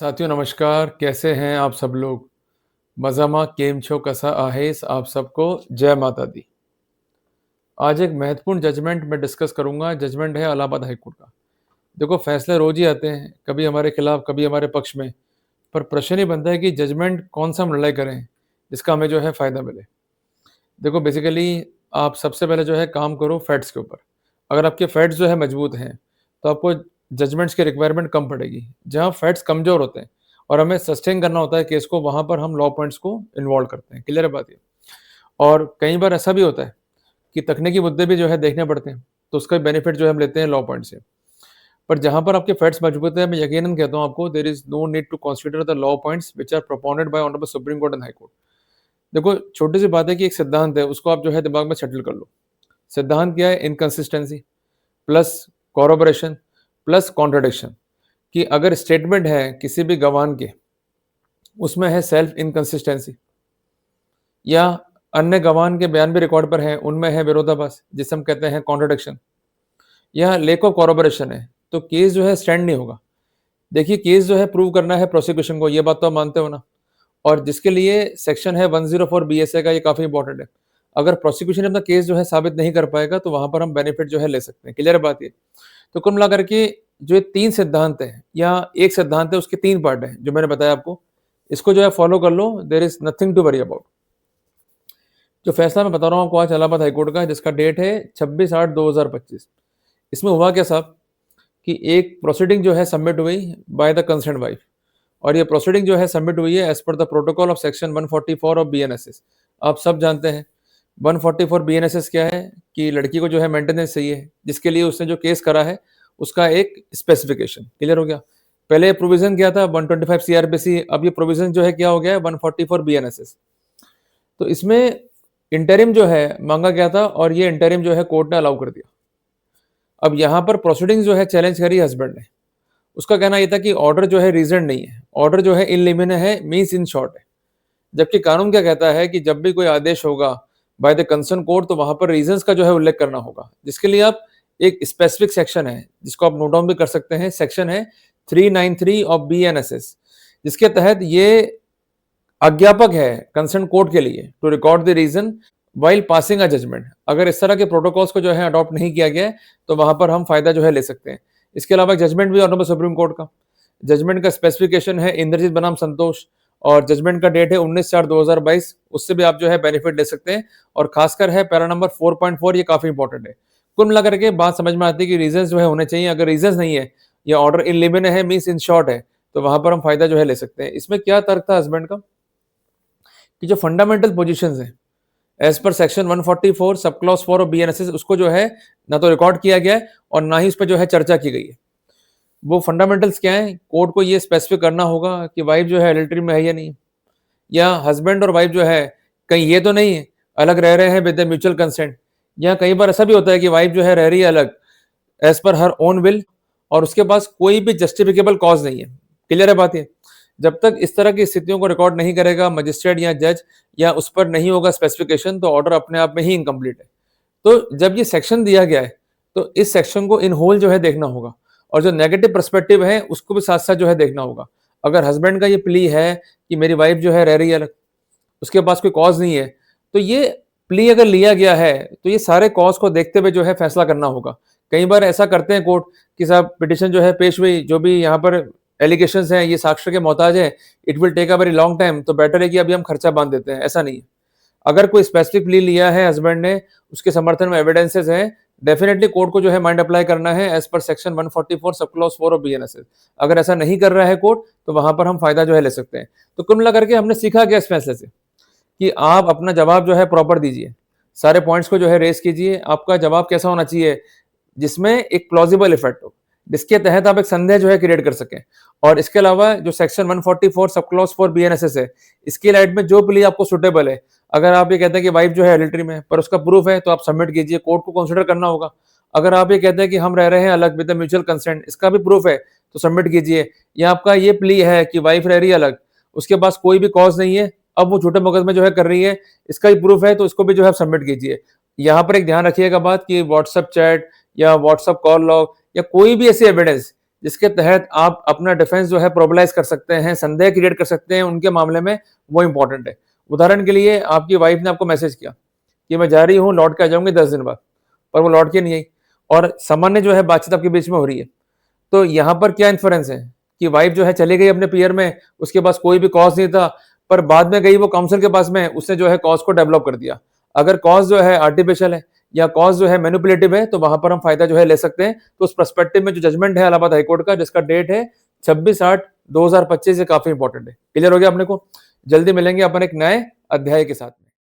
साथियों नमस्कार, कैसे हैं आप सब लोग? मज़ामा केम छो कसा आहेस आप सबको जय माता दी। आज एक महत्वपूर्ण जजमेंट मैं डिस्कस करूँगा, जजमेंट है इलाहाबाद हाई कोर्ट का। देखो फैसले रोज़ ही आते हैं, कभी हमारे खिलाफ, कभी हमारे पक्ष में, पर प्रश्न ये बनता है कि जजमेंट कौन-सा हम लड़ाई करें, जिसका हमें जो है फ़ायदा मिले। देखो बेसिकली आप सबसे पहले जो है काम करो फैक्ट्स के ऊपर। अगर आपके फैक्ट्स जो है मजबूत हैं, तो आपको जजमेंट्स की रिक्वायरमेंट कम पड़ेगी। जहाँ फैक्ट्स कमज़ोर होते हैं और हमें सस्टेन करना होता है केस को, वहाँ पर हम लॉ पॉइंट्स को इन्वॉल्व करते हैं। क्लियर है बात ये? और कई बार ऐसा भी होता है कि तकनीकी मुद्दे भी जो है देखने पड़ते हैं, तो उसका बेनिफिट जो है हम लेते हैं लॉ पॉइंट से। पर जहाँ पर आपके फैक्ट्स मजबूत हैं, मैं यकीनन कहता हूँ आपको there is no need to consider the law points which are proponent by honourable Supreme Court and High Court. देखो छोटी सी बात है कि एक सिद्धांत है, उसको आप जो है दिमाग में सेटल कर लो। सिद्धांत क्या है? Inconsistency plus corroboration plus contradiction. कि अगर स्टेटमेंट है किसी भी गवाह के, उसमें है सेल्फ इनकंसिस्टेंसी, या अन्य गवाह के बयान भी रिकॉर्ड पर हैं, उनमें है विरोधाभास जिसे हम कहते हैं कॉन्ट्रडिक्शन, या लेक ऑफ कॉरबोरेशन है, तो केस जो है स्टैंड नहीं होगा। देखिए केस जो है प्रूव करना है प्रोसिक्यूशन को, ये बात तो आप मानते हो ना? और जिसके लिए सेक्शन है 104 बीएसए का, ये काफी इंपॉर्टेंट है। अगर प्रोसिक्यूशन अपना केस जो है साबित नहीं कर पाएगा, तो वहां पर हम बेनिफिट जो है ले सकते हैं। क्लियर है बात ये? तो कुल मिलाकर के जो ये 3 सिद्धांत हैं, या एक सिद्धांत है उसके 3 पार्ट हैं जो मैंने बताया आपको, इसको जो है फॉलो कर लो, there is nothing to worry about. जो फैसला मैं बता रहा हूँ आपको आज इलाहाबाद हाईकोर्ट का, जिसका डेट है 26/8/2025। इसमें हुआ क्या साहब कि एक प्रोसीडिंग जो है सबमिट हुई बाय द कंसर्न वाइफ, और ये प्रोसीडिंग जो है सबमिट हुई है एज पर the protocol of section 144 of BNSS. आप सब जानते हैं 144 बीएनएसएस क्या है, कि लड़की को जो है मेंटेनेंस चाहिए, जिसके लिए उसने जो केस करा है उसका एक स्पेसिफिकेशन। क्लियर हो गया? पहले प्रोविजन क्या था 125 सीआरपीसी, अब ये प्रोविजन जो है क्या हो गया है 144 बीएनएसएस। तो इसमें इंटरिम जो है मांगा गया था, और ये इंटरिम जो है कोर्ट ने अलाउ कर दिया। अब यहाँ पर प्रोसीडिंग जो है चैलेंज करी हस्बैंड ने। उसका कहना यह था कि ऑर्डर जो है रीजन नहीं है, ऑर्डर जो है इन लिमिने है, मीन्स इन शॉर्ट है। जबकि कानून क्या कहता है कि जब भी कोई आदेश होगा बाय द कंसर्न कोर्ट, तो वहां पर रीजंस का जो है उल्लेख करना होगा, जिसके लिए आप एक स्पेसिफिक सेक्शन है जिसको आप नोट डाउन भी कर सकते हैं। सेक्शन है 393 ऑफ बीएनएसएस, जिसके तहत ये अज्ञापक है कंसर्न कोर्ट के लिए to record the reason while passing a judgment. अगर इस तरह के प्रोटोकॉल्स को जो है अडॉप्ट नहीं किया गया है, तो वहां पर हम फायदा जो है ले सकते हैं। इसके अलावा जजमेंट भी ऑनरेबल सुप्रीम कोर्ट का, जजमेंट का स्पेसिफिकेशन है इंद्रजीत बनाम संतोष, और जजमेंट का डेट है 19/4/2022। उससे भी आप जो है बेनिफिट ले सकते हैं। और खासकर है पैरा नंबर 4.4, ये काफी इंपॉर्टेंट है। कुल मिलाकर के बात समझ में आती है कि रीजंस जो है होने चाहिए। अगर रीजंस नहीं है, या ऑर्डर इन लिमिने है, मींस इन शॉर्ट है, तो वहां पर हम फायदा जो है ले सकते हैं। इसमें क्या तर्क था हस्बैंड का, कि जो फंडामेंटल पोजीशंस हैं एज पर section 144 sub clause 4 of BNSS, उसको जो है ना तो रिकॉर्ड किया गया है और ना ही उस पर जो है चर्चा की गई है। वो फंडामेंटल्स क्या है, कोर्ट को ये स्पेसिफिक करना होगा कि वाइफ जो है एडल्ट्री में है या नहीं, या हस्बैंड और वाइफ जो है कहीं ये तो नहीं है अलग रह रहे हैं विद म्यूचुअल कंसेंट। या कई बार ऐसा भी होता है कि वाइफ जो है रह रही है अलग as per her own will, और उसके पास कोई भी जस्टिफिकेबल कॉज नहीं है। क्लियर है बात ये? जब तक इस तरह की स्थितियों को रिकॉर्ड नहीं करेगा मजिस्ट्रेट या जज, या उस पर नहीं होगा स्पेसिफिकेशन, तो ऑर्डर अपने आप में ही इनकम्प्लीट है। तो जब ये सेक्शन दिया गया है, तो इस सेक्शन को इन होल जो है देखना होगा, और जो नेगेटिव पर्सपेक्टिव है उसको भी साथ साथ जो है देखना होगा। अगर हस्बैंड का ये प्ली है कि मेरी वाइफ जो है रह रही है अलग, उसके पास कोई कॉज नहीं है, तो ये प्ली अगर लिया गया है, तो ये सारे कॉज को देखते हुए जो है फैसला करना होगा। कई बार ऐसा करते हैं कोर्ट कि साहब पिटिशन जो है पेश हुई, जो भी यहाँ पर एलिगेशंस हैं ये साक्ष्य के मोहताज है, it will take a very long time, तो बेटर है कि अभी हम खर्चा बांध देते हैं। ऐसा नहीं है। अगर कोई स्पेसिफिक प्ली लिया है हस्बैंड ने, उसके समर्थन में एविडेंसेस हैं, डेफिनेटली कोर्ट को जो है माइंड अप्लाई करना है एज पर section 144 sub clause 4 of BNSS. अगर ऐसा नहीं कर रहा है कोर्ट, तो वहां पर हम फायदा जो है ले सकते हैं। तो कुल मिला करके हमने सीखा क्या इस फैसले से, कि आप अपना जवाब जो है प्रॉपर दीजिए, सारे पॉइंट्स को जो है रेस कीजिए। आपका जवाब कैसा होना चाहिए, जिसमें एक प्लॉजिबल इफेक्ट हो, जिसके तहत आप एक संदेह जो है क्रिएट कर सकें। और इसके अलावा जो सेक्शन 144 सब क्लॉज 4 बीएनएसएस है, इसकी लाइट में जो प्ली आपको सुटेबल है, अगर आप ये कहते हैं कि वाइफ जो है एडल्ट्री में, पर उसका प्रूफ है, तो आप सबमिट कीजिए, कोर्ट को कंसिडर करना होगा। अगर आप ये कहते हैं कि हम रह रहे हैं अलग विद म्यूचुअल कंसेंट, इसका भी प्रूफ है, तो सबमिट कीजिए। या आपका ये प्ली है कि वाइफ रह रही है अलग, उसके पास कोई भी कॉज नहीं है, अब वो झूठे मुकदमे जो है कर रही है, इसका भी प्रूफ है, तो इसको भी जो है सबमिट कीजिए। यहाँ पर एक ध्यान रखिएगा बात, कि व्हाट्सएप चैट या व्हाट्सएप कॉल लॉग या कोई भी ऐसी एविडेंस जिसके तहत आप अपना डिफेंस जो है प्रोबलाइज कर सकते हैं, संदेह क्रिएट कर सकते हैं उनके मामले में, वो इंपॉर्टेंट है। उदाहरण के लिए आपकी वाइफ ने आपको मैसेज किया कि मैं जा रही हूँ, लौट के आ जाऊंगी 10 दिन बाद, पर वो लौट के नहीं आई और सामान्य जो है बातचीत आपके बीच में हो रही है। तो यहाँ पर क्या इन्फ्रेंस है कि वाइफ जो है चली गई अपने पीयर में, उसके पास कोई भी कॉज नहीं था, पर बाद में गई वो काउंसिल के पास में, उसने जो है कॉज को डेवलप कर दिया। अगर कॉज जो है आर्टिफिशियल है या कॉज जो है मैनिपुलेटिव है, तो वहां पर हम फायदा जो है ले सकते हैं। तो उस पर्सपेक्टिव में जो जजमेंट है इलाहाबाद हाईकोर्ट का, जिसका डेट है 26/8/2025, ये काफी इंपॉर्टेंट है। क्लियर हो गया अपने को? जल्दी मिलेंगे अपन एक नए अध्याय के साथ में।